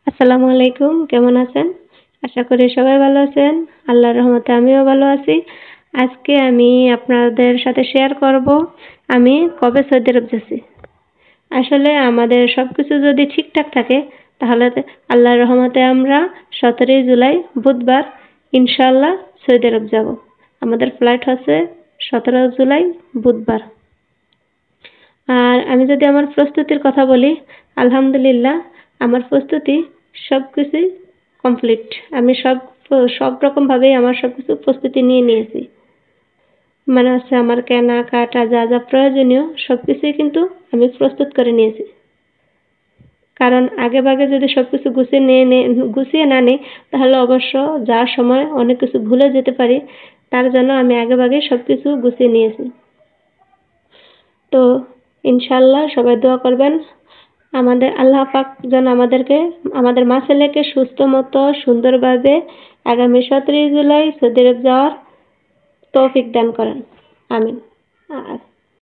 আসসালামু আলাইকুম, কেমন আছেন? আশা করি সবাই ভালো আছেন। আল্লাহর রহমতে আমিও ভালো আছি। আজকে আমি আপনাদের সাথে শেয়ার করব আমি কবে সৌদি আরব যাচ্ছি। আসলে আমাদের সবকিছু যদি ঠিকঠাক থাকে তাহলে আল্লাহর রহমতে আমরা 17 জুলাই বুধবার ইনশাআল্লাহ সৌদি আরব যাব। আমাদের ফ্লাইট হচ্ছে 17 জুলাই বুধবার। আর আমি যদি আমার প্রস্তুতির কথা বলি, আলহামদুলিল্লাহ আমার প্রস্তুতি সবকিছুই কমপ্লিট। আমি সব রকম ভাবেই আমার সবকিছু প্রস্তুতি নিয়েছি। মানে হচ্ছে আমার কেনাকাটা যা যা প্রয়োজনীয় সবকিছুই কিন্তু আমি প্রস্তুত করে নিয়েছি। কারণ আগেভাগে যদি সবকিছু গুছিয়ে না নিই তাহলে অবশ্য যাওয়ার সময় অনেক কিছু ভুলে যেতে পারি। তার জন্য আমি আগেভাগে সবকিছু গুছিয়ে নিয়েছি। তো ইনশাআল্লাহ সবাই দোয়া করবেন আমাদের আল্লাহ পাক যেন আমাদের মা ছেলেকে সুস্থ মতো সুন্দরভাবে আগামী 17 জুলাই সৌদি আরব যাওয়ার তৌফিক দান করেন। আমিন।